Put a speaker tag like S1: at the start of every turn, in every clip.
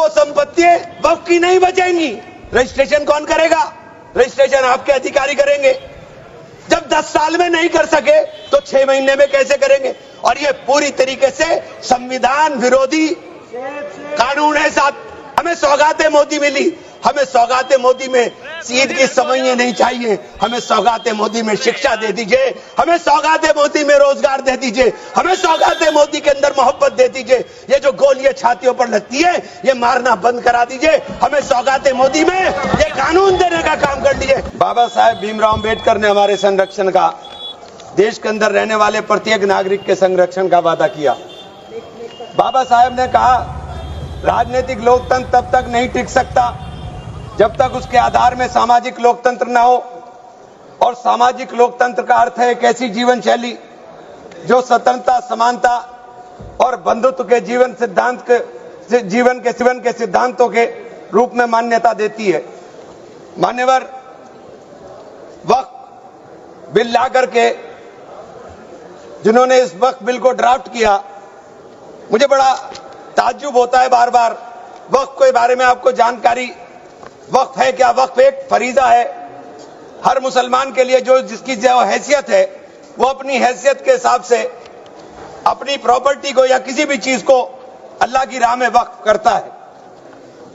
S1: वो संपत्ति वक्फ की नहीं बचेंगी। रजिस्ट्रेशन कौन करेगा? रजिस्ट्रेशन आपके अधिकारी करेंगे। जब 10 साल में नहीं कर सके तो 6 महीने में कैसे करेंगे? और ये पूरी तरीके से संविधान विरोधी कानून है। साथ हमें सौगातें मोदी मिली, हमें सौगातें मोदी में ईद की समझें नहीं चाहिए, हमें सौगातें मोदी में शिक्षा दे दीजिए, हमें सौगातें मोदी में रोजगार दे दीजिए, हमें सौगातें मोदी के अंदर मोहब्बत दे दीजिए। ये जो गोलियां छातियों पर लगती है ये मारना बंद करा दीजिए, हमें सौगातें मोदी में ये कानून देने का काम कर लीजिए। बाबा साहेब भीमराव अम्बेडकर ने हमारे संरक्षण का, देश के अंदर रहने वाले प्रत्येक नागरिक के संरक्षण का वादा किया। बाबा साहेब ने कहा राजनीतिक लोकतंत्र तब तक नहीं टिक सकता जब तक उसके आधार में सामाजिक लोकतंत्र न हो। और सामाजिक लोकतंत्र का अर्थ है एक ऐसी जीवन शैली जो स्वतंत्रता, समानता और बंधुत्व के जीवन के सिद्धांतों के रूप में मान्यता देती है। मान्यवर, वक्फ बिल ला करके जिन्होंने इस वक्फ बिल को ड्राफ्ट किया, मुझे बड़ा ताज्जुब होता है बार बार। वक्फ के बारे में आपको जानकारी, वक्फ है क्या? वक्फ एक फरीजा है हर मुसलमान के लिए, जो जिसकी जो हैसियत है वो अपनी हैसियत के हिसाब से अपनी प्रॉपर्टी को या किसी भी चीज को अल्लाह की राह में वक्फ करता है।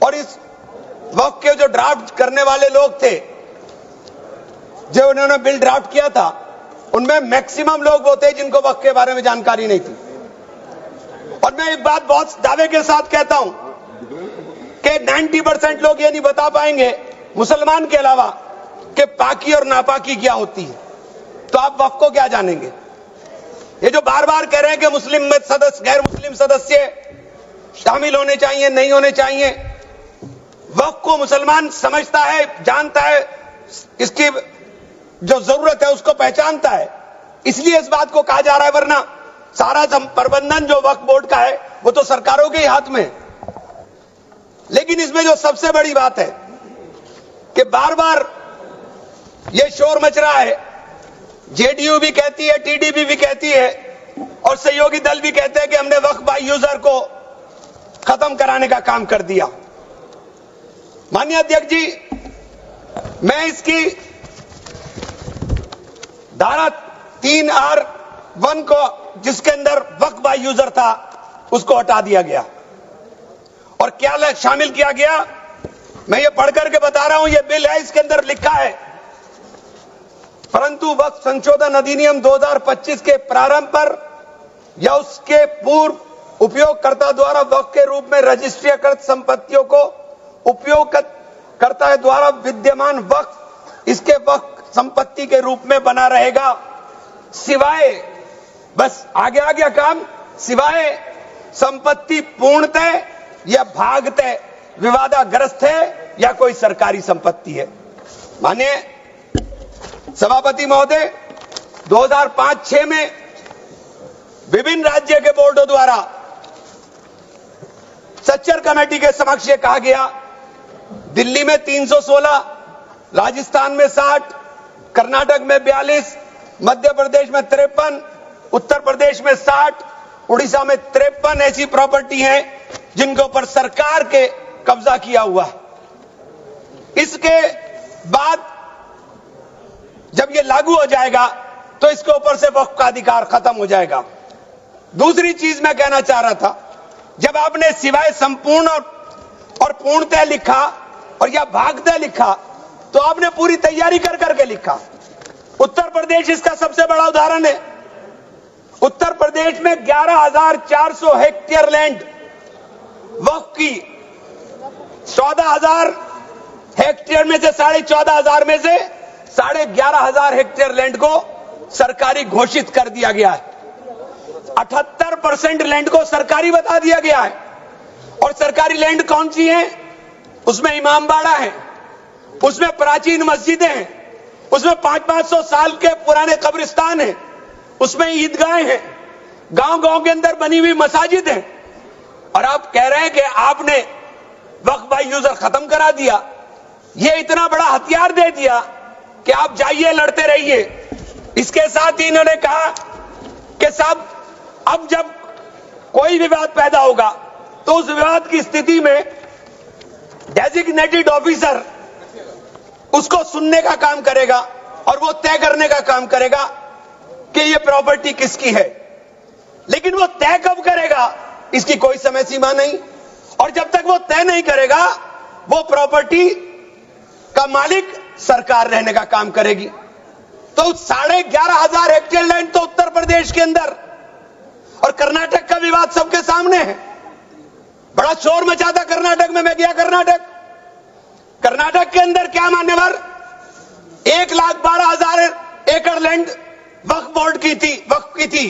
S1: और इस वक्फ के जो ड्राफ्ट करने वाले लोग थे, जो उन्होंने बिल ड्राफ्ट किया था, उनमें मैक्सिमम लोग वो थे जिनको वक्फ के बारे में जानकारी नहीं थी। और मैं एक बात बहुत दावे के साथ कहता हूं कि 90% लोग ये नहीं बता पाएंगे मुसलमान के अलावा कि पाकी और नापाकी क्या होती है। तो आप वक्फ को क्या जानेंगे? ये जो बार बार कह रहे हैं कि मुस्लिम में सदस्य, गैर मुस्लिम सदस्य शामिल होने चाहिए, नहीं होने चाहिए, वक्फ को मुसलमान समझता है, जानता है, इसकी जो जरूरत है उसको पहचानता है, इसलिए इस बात को कहा जा रहा है। वरना सारा प्रबंधन जो वक्फ बोर्ड का है वो तो सरकारों के ही हाथ में। लेकिन इसमें जो सबसे बड़ी बात है कि बार बार ये शोर मच रहा है, जेडीयू भी कहती है, टीडीपी भी कहती है और सहयोगी दल भी कहते हैं कि हमने वक्फ बाय यूजर को खत्म कराने का काम कर दिया। माननीय अध्यक्ष जी, मैं इसकी धारा 3R1 को, जिसके अंदर वक्फ बाय यूजर था, उसको हटा दिया गया। और क्या शामिल किया गया, मैं ये पढ़ करके बता रहा हूं, ये बिल है, इसके अंदर लिखा है, परंतु वक्फ संशोधन अधिनियम 2025 के प्रारंभ पर या उसके पूर्व उपयोगकर्ता द्वारा वक्फ के रूप में रजिस्ट्रीकृत संपत्तियों को उपयोगकर्ता द्वारा विद्यमान वक्फ इसके वक्फ संपत्ति के रूप में बना रहेगा, सिवाय, बस आगे आ गया काम, सिवाय संपत्ति पूर्णतः या भागतः विवादाग्रस्त है या कोई सरकारी संपत्ति है। माननीय सभापति महोदय, 2005-6 में विभिन्न राज्य के बोर्डों द्वारा सच्चर कमेटी के समक्ष ये कहा गया, दिल्ली में 316, राजस्थान में 60, कर्नाटक में 42, मध्य प्रदेश में 53, उत्तर प्रदेश में 60, उड़ीसा में 53 ऐसी प्रॉपर्टी हैं जिनके ऊपर सरकार के कब्जा किया हुआ है। इसके बाद जब ये लागू हो जाएगा तो इसके ऊपर से वक्फ का अधिकार खत्म हो जाएगा। दूसरी चीज मैं कहना चाह रहा था, जब आपने सिवाय संपूर्ण और पूर्णतः लिखा और या भागतः लिखा, तो आपने पूरी तैयारी कर करके लिखा। उत्तर प्रदेश इसका सबसे बड़ा उदाहरण है। उत्तर प्रदेश में 11,400 हेक्टेयर लैंड वक्फ की, 14,000 हेक्टेयर में से 14,500 में से 11,500 हेक्टेयर लैंड को सरकारी घोषित कर दिया गया है। 78% लैंड को सरकारी बता दिया गया है। और सरकारी लैंड कौन सी है? उसमें इमामबाड़ा है, उसमें प्राचीन मस्जिदें हैं, उसमें 500-500 साल के पुराने कब्रिस्तान हैं, उसमें ईदगाहें हैं, गांव-गांव के अंदर बनी हुई मसाजिद हैं। और आप कह रहे हैं कि आपने वक्फ बाय यूजर खत्म करा दिया। ये इतना बड़ा हथियार दे दिया कि आप जाइए, लड़ते रहिए। इसके साथ ही इन्होंने कहा कि साहब, अब जब कोई विवाद पैदा होगा तो उस विवाद की स्थिति में डेजिग्नेटेड ऑफिसर उसको सुनने का काम करेगा और वो तय करने का काम करेगा कि ये प्रॉपर्टी किसकी है। लेकिन वो तय कब करेगा इसकी कोई समय सीमा नहीं, और जब तक वो तय नहीं करेगा वो प्रॉपर्टी का मालिक सरकार रहने का काम करेगी। तो 11,500 हेक्टेयर लैंड तो उत्तर प्रदेश के अंदर, और कर्नाटक का विवाद सबके सामने है। बड़ा शोर मचा था कर्नाटक में, मैं गया कर्नाटक के अंदर क्या मान्यवर 1,12,000 एकड़ लैंड वक्फ बोर्ड की थी,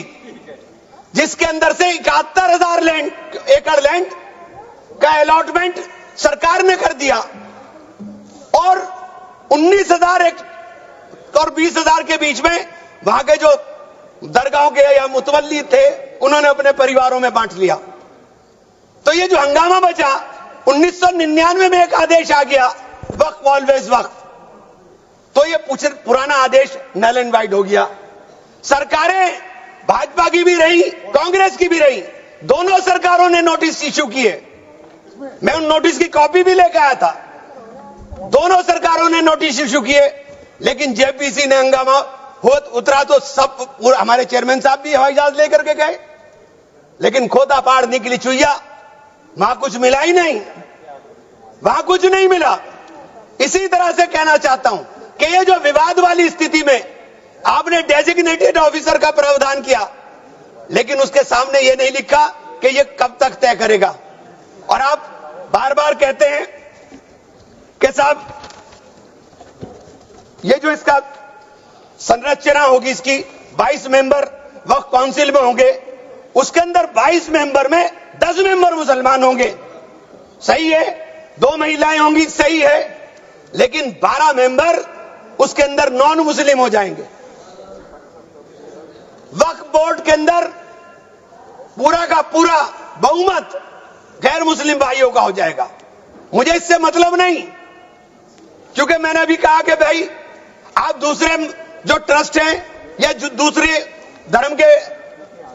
S1: जिसके अंदर से 71,000 एकड़ लैंड का अलॉटमेंट सरकार ने कर दिया, और 19,000 और 20,000 के बीच में वहां के जो दरगाहों के या मुतवल्ली थे उन्होंने अपने परिवारों में बांट लिया। तो ये जो हंगामा बचा, 1999 में एक आदेश आ गया वक्फ ऑलवेज वक्फ, तो ये पुराना आदेश नल एंड वाइड हो गया। सरकारें भाजपा की भी रही, कांग्रेस की भी रही, दोनों सरकारों ने नोटिस इश्यू किए। मैं उन नोटिस की कॉपी भी लेकर आया था। दोनों सरकारों ने नोटिस इश्यू किए, लेकिन जेपीसी ने हंगामा उतरा तो सब हमारे चेयरमैन साहब भी हवाई जहाज लेकर के गए, लेकिन खोदा पहाड़ निकली चुईया, वहां कुछ मिला ही नहीं, वहां कुछ नहीं मिला। इसी तरह से कहना चाहता हूं कि ये जो विवाद वाली स्थिति में आपने डेजिग्नेटेड ऑफिसर का प्रावधान किया, लेकिन उसके सामने ये नहीं लिखा कि ये कब तक तय करेगा। और आप बार बार कहते हैं कि साहब ये जो इसका संरचना होगी, इसकी 22 मेंबर वक्फ काउंसिल में होंगे, उसके अंदर 22 मेंबर में 10 मेंबर मुसलमान होंगे, सही है, 2 महिलाएं होंगी, सही है, लेकिन 12 मेंबर उसके अंदर नॉन मुस्लिम हो जाएंगे। वक्फ बोर्ड के अंदर पूरा का पूरा बहुमत गैर मुस्लिम भाइयों का हो जाएगा। मुझे इससे मतलब नहीं, क्योंकि मैंने अभी कहा कि भाई आप दूसरे जो ट्रस्ट हैं या जो दूसरे धर्म के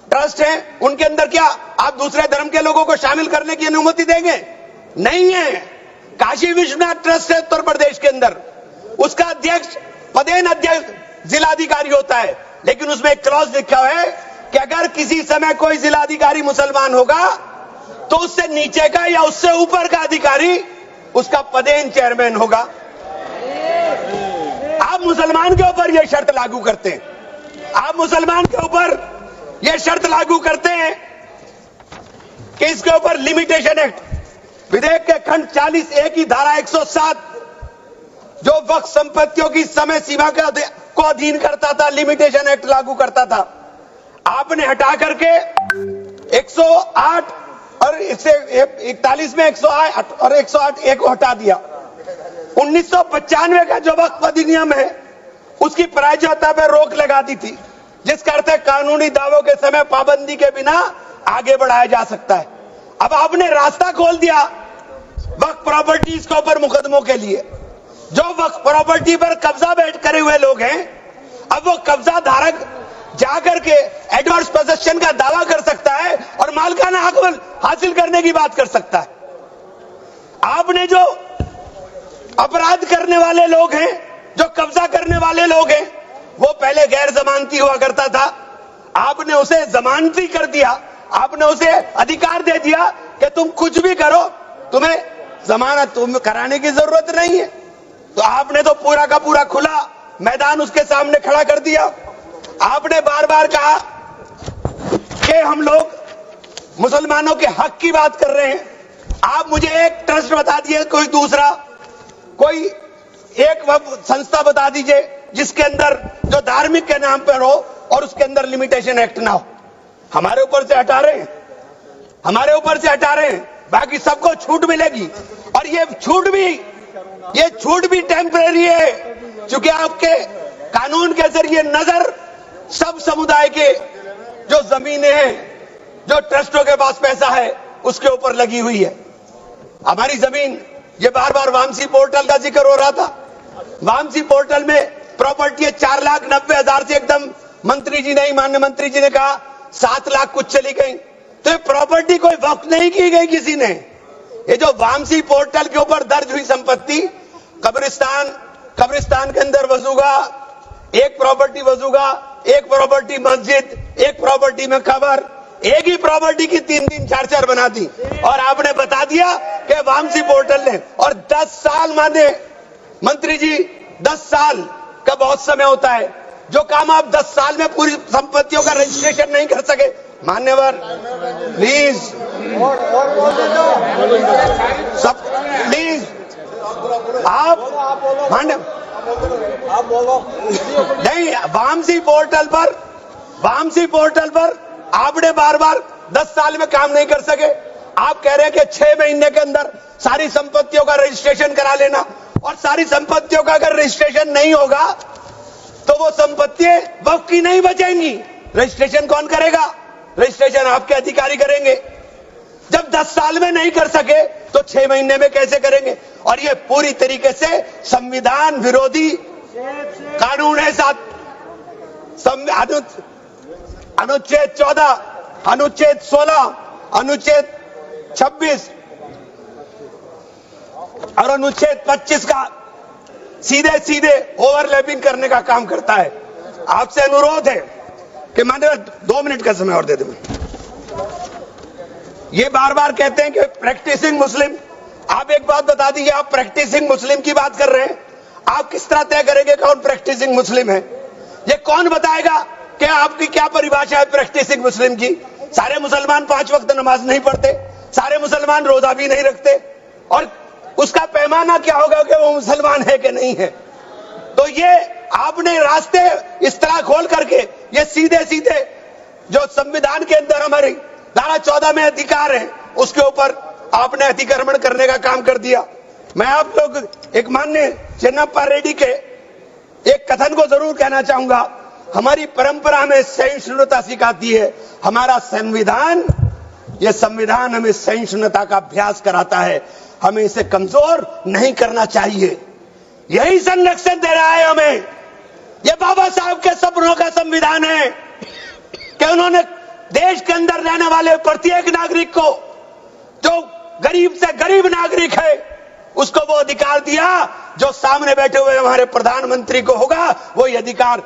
S1: ट्रस्ट हैं, उनके अंदर क्या आप दूसरे धर्म के लोगों को शामिल करने की अनुमति देंगे? नहीं है। काशी विश्वनाथ ट्रस्ट है उत्तर प्रदेश के अंदर, उसका अध्यक्ष पदेन अध्यक्ष जिलाधिकारी होता है, लेकिन उसमें एक क्लॉज लिखा है कि अगर किसी समय कोई जिलाधिकारी मुसलमान होगा तो उससे नीचे का या उससे ऊपर का अधिकारी उसका पदेन चेयरमैन होगा। आप मुसलमान के ऊपर यह शर्त लागू करते हैं, आप मुसलमान के ऊपर यह शर्त लागू करते हैं कि इसके ऊपर लिमिटेशन एक्ट विधेयक के खंड 40A की धारा 107 जो वक्फ संपत्तियों की समय सीमा को अधीन करता था, लिमिटेशन एक्ट लागू करता था, आपने हटा करके 108 और 41 में 108 और 108A को हटा दिया। 1995 का जो वक्फ अधिनियम है उसकी प्रायज्यता पर रोक लगा दी थी, जिसका अर्थ है कानूनी दावों के समय पाबंदी के बिना आगे बढ़ाया जा सकता है। अब आपने रास्ता खोल दिया वक्फ प्रॉपर्टीज के ऊपर मुकदमों के लिए। जो वक्फ प्रॉपर्टी पर कब्जा बैठ करे हुए लोग हैं, अब वो कब्जा धारक जाकर के एडवर्स पोजेशन का दावा कर सकता है और मालिकाना हक हासिल करने की बात कर सकता है। आपने जो अपराध करने वाले लोग हैं, जो कब्जा करने वाले लोग हैं, वो पहले गैर जमानती हुआ करता था, आपने उसे जमानती कर दिया, आपने उसे अधिकार दे दिया कि तुम कुछ भी करो, तुम्हें जमानत कराने की जरूरत नहीं है। तो आपने तो पूरा का पूरा खुला मैदान उसके सामने खड़ा कर दिया। आपने बार बार कहा कि हम लोग मुसलमानों के हक की बात कर रहे हैं। आप मुझे एक ट्रस्ट बता दीजिए, कोई दूसरा कोई एक संस्था बता दीजिए जिसके अंदर जो धार्मिक के नाम पर हो और उसके अंदर लिमिटेशन एक्ट ना हो। हमारे ऊपर से हटा रहे हैं, हमारे ऊपर से हटा रहे हैं, बाकी सबको छूट मिलेगी। और ये छूट भी टेम्परेरी है, क्योंकि आपके कानून के जरिए नजर सब समुदाय के जो जमीनें हैं, जो ट्रस्टों के पास पैसा है, उसके ऊपर लगी हुई है। हमारी जमीन, ये बार बार वामसी पोर्टल का जिक्र हो रहा था, वामसी पोर्टल में प्रॉपर्टी 4,90,000 से एकदम मंत्री जी ने, माननीय मंत्री जी ने कहा 7 लाख कुछ चली गई। तो ये प्रॉपर्टी कोई वक्त नहीं की गई किसी ने, ये जो वामसी पोर्टल के ऊपर दर्ज हुई संपत्ति, कब्रिस्तान के अंदर वसूगा, एक प्रॉपर्टी वसूगा, एक प्रॉपर्टी मस्जिद, एक प्रॉपर्टी में कबर, एक ही प्रॉपर्टी की 3-3 4-4 बना दी और आपने बता दिया कि वामसी पोर्टल ने। और 10 साल माने मंत्री जी, 10 साल का बहुत समय होता है। जो काम आप 10 साल में पूरी संपत्तियों का रजिस्ट्रेशन नहीं कर सके, मान्यवर प्लीज सब प्लीज आप मान्य नहीं, वामसी पोर्टल पर आपने बार 10 साल में काम नहीं कर सके। आप कह रहे हैं कि 6 महीने के अंदर सारी संपत्तियों का रजिस्ट्रेशन करा लेना, और सारी संपत्तियों का अगर रजिस्ट्रेशन नहीं होगा तो वो संपत्तियां वक्फ की नहीं बचेंगी। रजिस्ट्रेशन कौन करेगा? रजिस्ट्रेशन आपके अधिकारी करेंगे। जब 10 साल में नहीं कर सके तो 6 महीने में कैसे करेंगे? और ये पूरी तरीके से संविधान विरोधी कानून है। अनुच्छेद 14, अनुच्छेद 16, अनुच्छेद 26 और अनुच्छेद 25 का सीधे ओवरलैपिंग करने का काम करता है। आपसे अनुरोध है कि माननीय 2 मिनट का समय और दे दें। ये बार कहते हैं कि प्रैक्टिसिंग मुस्लिम। आप एक बात बता दीजिए, आप प्रैक्टिसिंग मुस्लिम की बात कर रहे हैं, आप किस तरह तय करेंगे कौन प्रैक्टिसिंग मुस्लिम है? ये कौन बताएगा कि आपकी क्या परिभाषा है प्रैक्टिसिंग मुस्लिम की? सारे मुसलमान 5 वक्त नमाज नहीं पढ़ते, सारे मुसलमान रोजा भी नहीं रखते, और उसका पैमाना क्या होगा कि वो मुसलमान है कि नहीं है? तो ये आपने रास्ते इस तरह खोल करके ये सीधे जो संविधान के अंदर हमारी धारा 14 में अधिकार है उसके ऊपर आपने अतिक्रमण करने का काम कर दिया। मैं आप लोग एक माननीय चिन्नप्पा रेड्डी के एक कथन को जरूर कहना चाहूंगा। हमारी परंपरा हमें सहिष्णुता सिखाती है, हमारा संविधान, यह संविधान हमें सहिष्णुता का अभ्यास कराता है, हमें इसे कमजोर नहीं करना चाहिए। यही संरक्षण दे रहा है हमें। यह बाबा साहब के सपनों का संविधान है कि उन्होंने देश के अंदर रहने वाले प्रत्येक नागरिक को, जो गरीब से गरीब नागरिक है, उसको वो अधिकार दिया जो सामने बैठे हुए हमारे प्रधानमंत्री को होगा, वो ये अधिकार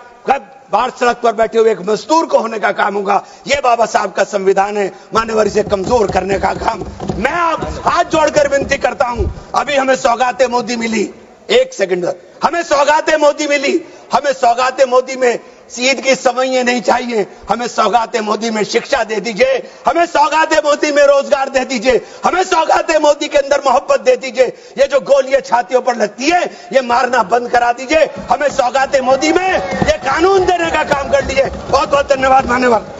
S1: बाहर सड़क पर बैठे हुए एक मजदूर को होने का काम होगा। ये बाबा साहब का संविधान है। मान्यवर, इसे कमजोर करने का काम मैं आप हाथ जोड़कर विनती करता हूं। अभी हमें सौगाते मोदी मिली, 1 सेकंड, हमें सौगाते मोदी मिली। हमें सौगाते मोदी में ईद की सवैयां नहीं चाहिए, हमें सौगाते मोदी में शिक्षा दे दीजिए, हमें सौगाते मोदी में रोजगार दे दीजिए, हमें सौगाते मोदी के अंदर मोहब्बत दे दीजिए। ये जो गोलियां छातियों पर लगती है ये मारना बंद करा दीजिए। हमें सौगाते मोदी में ये कानून देने का काम कर दीजिए। बहुत बहुत धन्यवाद मान्यवर।